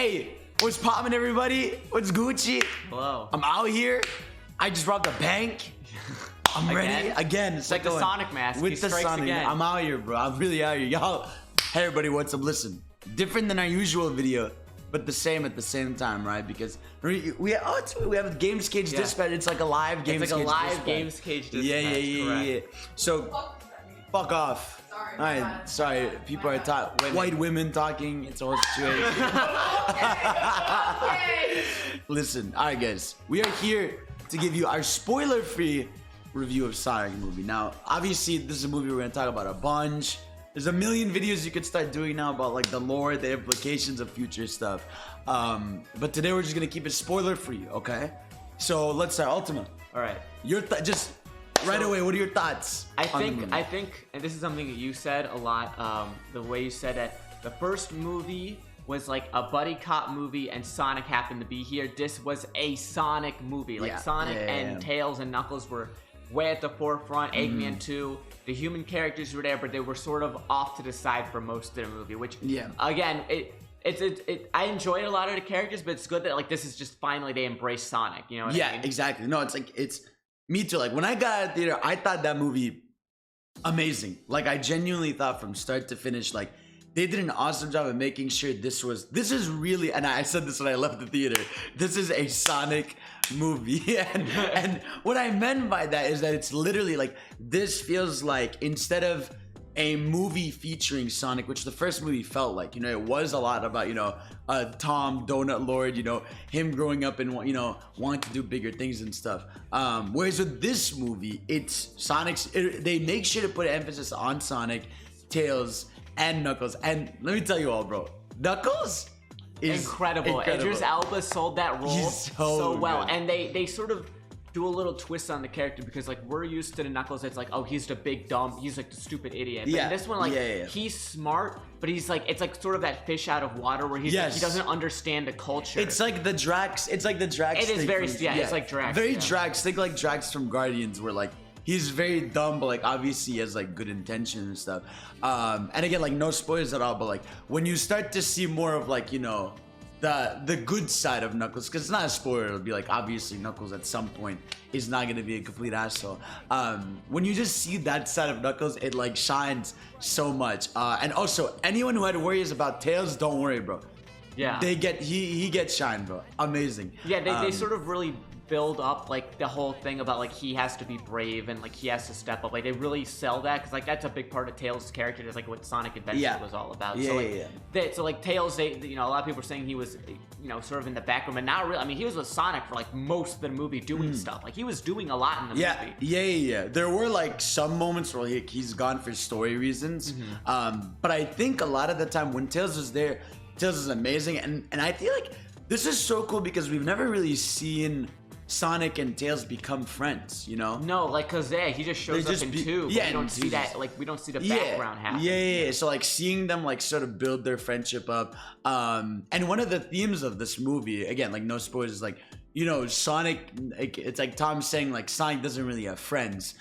Hey, what's poppin', everybody? What's Gucci? Hello. I'm out here. I just robbed a bank. I'm ready again. With the Sonic mask. With the Sonic. Again. I'm out here, bro. I'm really out here, y'all. Hey, everybody, what's up? Listen, different than our usual video, but the same at the same time, right? Because we have a Games Cage Dispatch. It's like a live Games Cage. It's like a live Dispatch. Games Cage Dispatch. Yeah. So, fuck off. Sorry. All right, sorry. People are talking. White women talking. It's a whole situation. Okay. Listen, all right, guys. We are here to give you our spoiler-free review of Sonic movie. Now, obviously, this is a movie we're gonna talk about a bunch. There's a million videos you could start doing now about like the lore, the implications of future stuff. But today we're just gonna keep it spoiler-free, okay? So let's start. Ultima. All right. Your just right away. What are your thoughts? I think, and this is something that you said a lot. The way you said that the first movie was like a buddy cop movie, and Sonic happened to be here. This was a Sonic movie. Like Sonic and Tails and Knuckles were way at the forefront. Eggman too. The human characters were there, but they were sort of off to the side for most of the movie. Which, again, I enjoyed a lot of the characters, but it's good that like this is just finally they embrace Sonic. You know what I mean? Exactly. No, it's me too. Like when I got out of theater, I thought that movie amazing. Like I genuinely thought from start to finish, like they did an awesome job of making sure this is really, and I said this when I left the theater, this is a Sonic movie. and what I meant by that is that it's literally like, this feels like instead of a movie featuring Sonic, which the first movie felt like, you know, it was a lot about, you know, Tom, Donut Lord, you know, him growing up and, you know, wanting to do bigger things and stuff. Whereas with this movie, it's they make sure to put an emphasis on Sonic, Tails, and Knuckles. And let me tell you all, bro, Knuckles is incredible. Idris Elba sold that role so well. good. And they sort of do a little twist on the character, because like we're used to the Knuckles, it's like, oh, he's the big dumb, he's like the stupid idiot. But in this one, like he's smart, but he's like, it's like sort of that fish out of water where he's like, he doesn't understand the culture. It's like the Drax. It's like the Drax. It is very it's like Drax. Very Drax. Think like Drax from Guardians, where like he's very dumb, but like obviously he has like good intentions and stuff. And again, like no spoilers at all, but like when you start to see more of like, you know, the good side of Knuckles, because it's not a spoiler, it'll be like obviously Knuckles at some point is not going to be a complete asshole. When you just see that side of Knuckles, it like shines so much. And also anyone who had worries about Tails, don't worry, bro. They get he gets shine, bro. Amazing. They sort of really build up like the whole thing about like he has to be brave and like he has to step up. Like they really sell that, because like that's a big part of Tails' character, is like what Sonic Adventure was all about. So like Tails, you know, a lot of people are saying he was, you know, sort of in the background, but not really. I mean, he was with Sonic for like most of the movie doing stuff. Like he was doing a lot in the movie. There were like some moments where he's gone for story reasons. But I think a lot of the time when Tails was there, Tails is amazing. And I feel like this is so cool because we've never really seen Sonic and Tails become friends, you know? No, like, cause he just shows up in 2. But we don't see that, like, we don't see the background happen. So like seeing them like sort of build their friendship up. And one of the themes of this movie, again, like no spoilers, is like, you know, Sonic, it's like Tom saying like Sonic doesn't really have friends,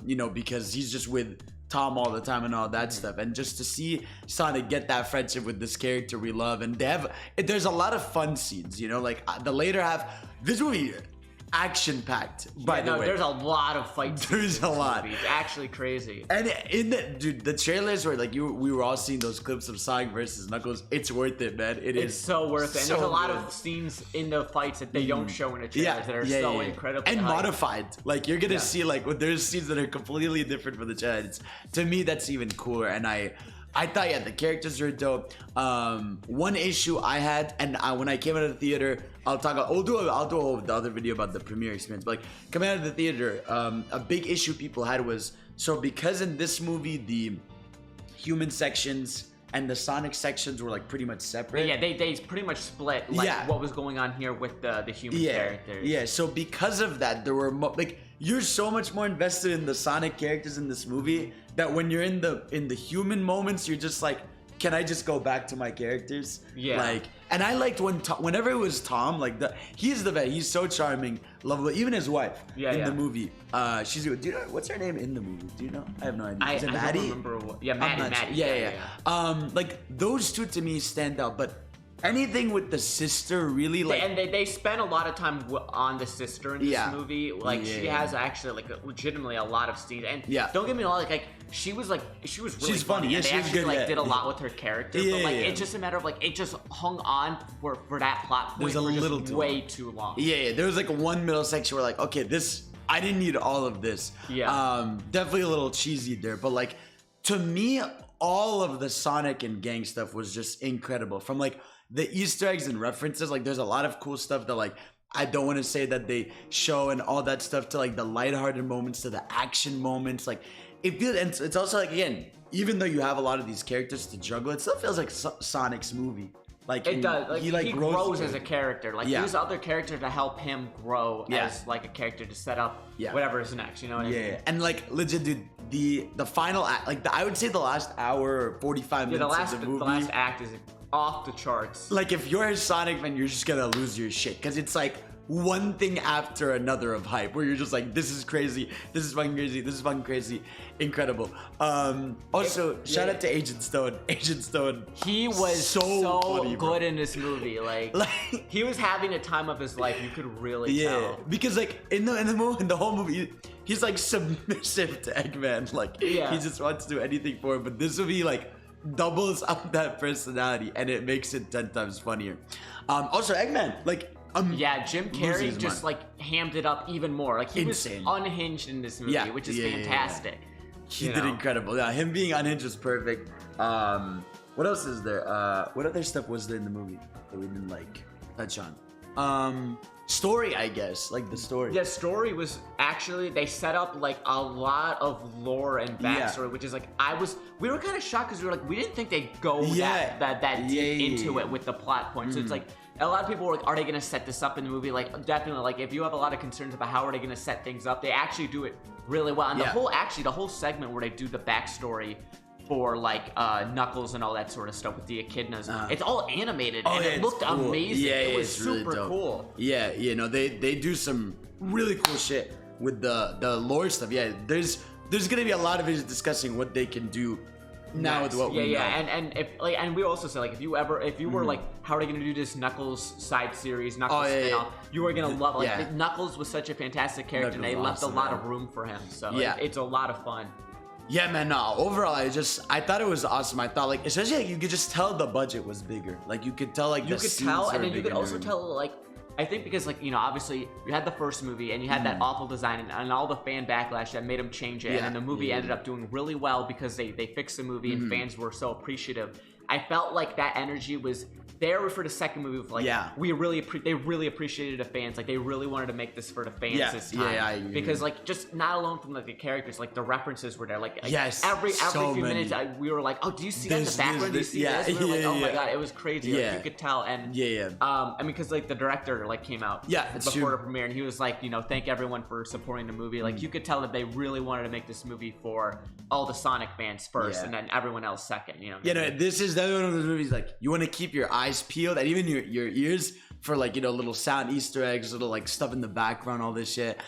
you know, because he's just with Tom all the time and all that stuff. And just to see Sonic get that friendship with this character we love, and there's a lot of fun scenes, you know, like the later half, this movie action packed. By the way, there's a lot of fights. There's a lot. It's actually crazy. And in the trailers where like we were all seeing those clips of Sonic versus Knuckles, it's worth it, man. It's so worth it. And there's a lot of scenes in the fights that they don't show in the trailers that are so incredible and modified. Like you're gonna see like there's scenes that are completely different from the trailers. To me, that's even cooler. And I thought the characters were dope. One issue I had, and when I came out of the theater, I'll do the other video about the premiere experience. But like coming out of the theater, a big issue people had was, so because in this movie the human sections and the Sonic sections were like pretty much separate. They pretty much split like what was going on here with the human characters. So because of that, there were like you're so much more invested in the Sonic characters in this movie that when you're in the human moments, you're just like, can I just go back to my characters? Like, and I liked whenever it was Tom, like he's the best. He's so charming, lovable. Even his wife in the movie. Do you know what's her name in the movie? Do you know? I have no idea. Is it Maddie? I don't remember. Maddie. Like those two to me stand out. But anything with the sister really like. And they spent a lot of time on the sister in this movie. Like she has actually like legitimately a lot of scenes. And don't get me wrong, like she was really she's funny. Yeah, and they she was actually good. like did a lot with her character. But like it's just a matter of like it just hung on for that plot point. There's a little way too long. Yeah, there was like one middle section where like, okay, this I didn't need all of this. Yeah. Definitely a little cheesy there, but like to me, all of the Sonic and gang stuff was just incredible. From like the Easter eggs and references, like there's a lot of cool stuff that like I don't want to say that they show and all that stuff, to like the lighthearted moments to the action moments. Like it feels, and it's also like, again, even though you have a lot of these characters to juggle, it still feels like Sonic's movie. Like it does. Like he grows as a character. Like use other character to help him grow as like a character to set up whatever is next. You know what I mean? And like legit, dude, the final act, like I would say the last hour or 45 minutes of the movie. The last act is off the charts. Like if you're a Sonic fan, you're just gonna lose your shit, because it's like one thing after another of hype where you're just like, this is crazy, this is fucking crazy, this is fucking crazy, incredible. Also, shout out to Agent Stone. Agent Stone, he was so funny, good in this movie. Like he was having a time of his life. You could really tell. Because like in the whole movie, he's like submissive to Eggman. Like he just wants to do anything for him. But this movie like doubles up that personality, and it makes it 10 times funnier. Also, Eggman, like. Jim Carrey just like hammed it up even more. Like he was unhinged in this movie, which is fantastic. He did incredible. Yeah, him being unhinged was perfect. What else is there? What other stuff was there in the movie that we didn't like touch on? Story, I guess, like the story. Yeah, story was actually, they set up like a lot of lore and backstory, which is like we were kind of shocked because we were like, we didn't think they'd go that deep into it with the plot point. So it's like, a lot of people were like, are they going to set this up in the movie? Like, definitely, like, if you have a lot of concerns about how are they going to set things up, they actually do it really well. And the whole segment where they do the backstory for, like, Knuckles and all that sort of stuff with the echidnas, it's all animated, and it looked amazing. It was super really cool. Yeah, you know, they do some really cool shit with the lore stuff. Yeah, there's going to be a lot of it discussing what they can do now with what we know. And if like, and we also said like, if you were like, how are they gonna do this Knuckles side series, Knuckles spin-off, you were gonna love it. Like Knuckles was such a fantastic character, and they left a lot of room for him. So it's a lot of fun. Yeah, man. No, overall, I thought it was awesome. I thought like, especially like, you could just tell the budget was bigger. Like you could tell like you could tell, and then you could also tell like. I think because, like, you know, obviously you had the first movie and you had that awful design and all the fan backlash that made them change it. And then the movie ended up doing really well because they fixed the movie and fans were so appreciative. I felt like that energy was there for the second movie. Of like, they really appreciated the fans. Like, they really wanted to make this for the fans this time. I agree. Because, like, just not alone from, like, the characters, like, the references were there. Like every few minutes, we were like, oh, do you see that in the background? Do you see this? We were like, oh my god, it was crazy. Like, you could tell. And I mean, because like the director like came out before the premiere, and he was like, you know, thank everyone for supporting the movie. Like, you could tell that they really wanted to make this movie for all the Sonic fans first, and then everyone else second. You know. This is one of those movies like you want to keep your eyes peeled and even your ears for like, you know, little sound Easter eggs, little like stuff in the background, all this shit.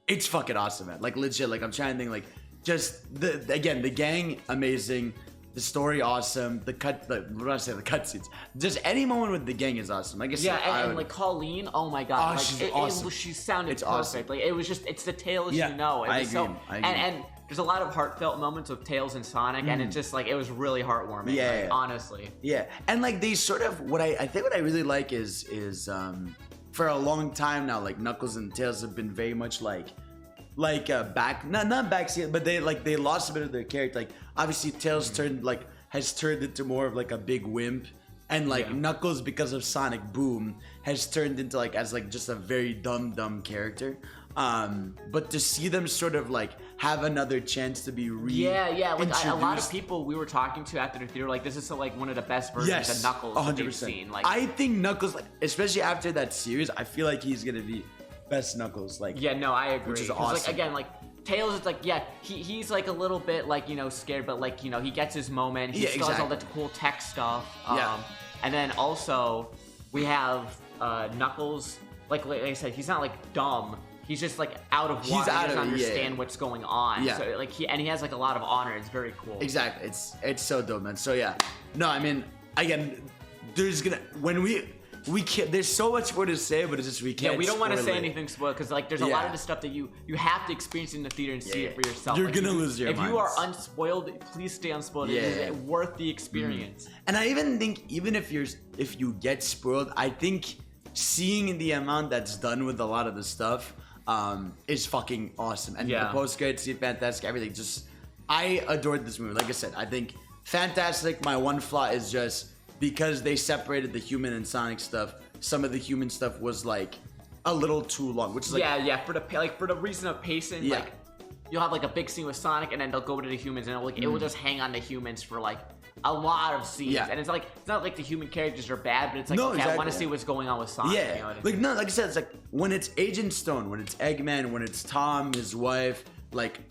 It's fucking awesome, man. Like legit. Like I'm trying to think like just the gang amazing. The story awesome. The cutscenes. Just any moment with the gang is awesome. Like I said, and like Colleen, oh my god, like, she's awesome. She sounded perfect. Awesome. Like it was just, it's the Tails you know. I agree. And there's a lot of heartfelt moments with Tails and Sonic, and it's just like it was really heartwarming. Like, honestly. Yeah, and like they sort of I think what I really like is for a long time now, like Knuckles and Tails have been very much like not backseat, but they lost a bit of their character. Like obviously Tails has turned into more of like a big wimp, and like Knuckles, because of Sonic Boom, has turned into like as like just a very dumb character. But to see them sort of like have another chance to be like a lot of people we were talking to after the theater, like this is like one of the best versions of Knuckles 100%. We've seen. Like I think Knuckles, like, especially after that series, I feel like he's gonna be best Knuckles. Like I agree. Which is awesome. Like again, like Tails is like he's like a little bit like, you know, scared, but like, you know, he gets his moment. He still has all that cool tech stuff. And then also we have Knuckles. Like I said, he's not like dumb. He's just like out of water. He doesn't understand what's going on. Yeah. So like he has like a lot of honor. It's very cool. Exactly. It's so dope, man. So yeah. No, I mean, again, there's gonna we can't. There's so much more to say, but it's just we can't. Yeah, we don't want to say spoil it. anything spoiled because like there's a lot of the stuff that you have to experience in the theater and see it for yourself. You're like, gonna lose your If you are minds. unspoiled, please stay unspoiled. It is worth the experience. And I even think even if you get spoiled, I think seeing the amount that's done with a lot of the stuff is fucking awesome. And the post credits scene, fantastic, everything. Just I adored this movie. Like I said, I think fantastic. My one flaw is just because they separated the human and Sonic stuff. Some of the human stuff was like a little too long, which is like for the reason of pacing, like you'll have like a big scene with Sonic and then they'll go to the humans and it will just hang on the humans for like a lot of scenes. And it's not like the human characters are bad, but it's like I want to see what's going on with Sonic. Yeah, you know what I mean? like I said, it's like when it's Agent Stone, when it's Eggman, when it's Tom, his wife,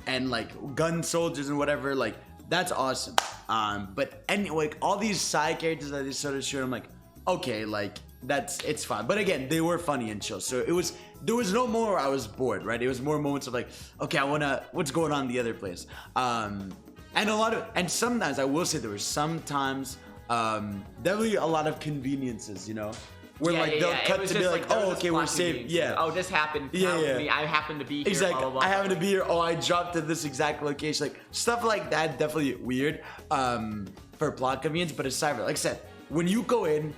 and gun soldiers and whatever, like that's awesome. But anyway, like all these side characters that they sort of showed, I'm like, okay, like it's fine. But again, they were funny and chill. So there was no more where I was bored, right? It was more moments of like, okay, what's going on in the other place? And sometimes I will say there were sometimes definitely a lot of conveniences, you know, where they'll cut to be like, oh, okay, we're safe. Yeah. Oh, this happened. Me. I happen to be here. Exactly. Blah, blah, blah. I happen to be here. Oh, I dropped at this exact location. Like stuff like that, definitely weird for plot convenience. But aside from it, like I said, when you go in,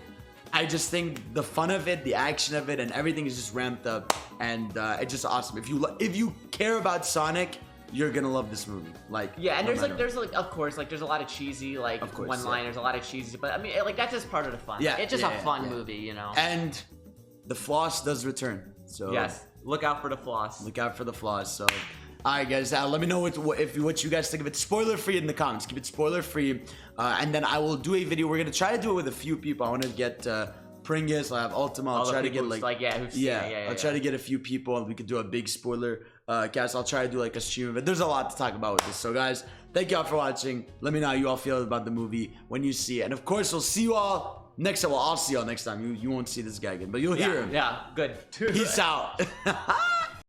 I just think the fun of it, the action of it, and everything is just ramped up, and it's just awesome. If you care about Sonic, you're gonna love this movie. Like and there's of course there's a lot of cheesy one-liners, a lot of cheesy, but I mean like that's just part of the fun. Yeah, it's just a fun movie, you know. And the floss does return. So yes, look out for the floss. Look out for the floss. So, all right, guys, let me know what you guys think of it. Spoiler free in the comments. Keep it spoiler free, and then I will do a video. We're gonna try to do it with a few people. I want to get Pringus. I'll have Ultima. I'll try to get I'll try to get a few people, and we could do a big spoiler cast. I'll try to do like a stream of it. There's a lot to talk about with this. So, guys, thank y'all for watching. Let me know how you all feel about the movie when you see it, and of course, we'll see you all next time. Well, I'll see y'all next time. You won't see this guy again, but you'll hear him. Yeah, good. Peace out.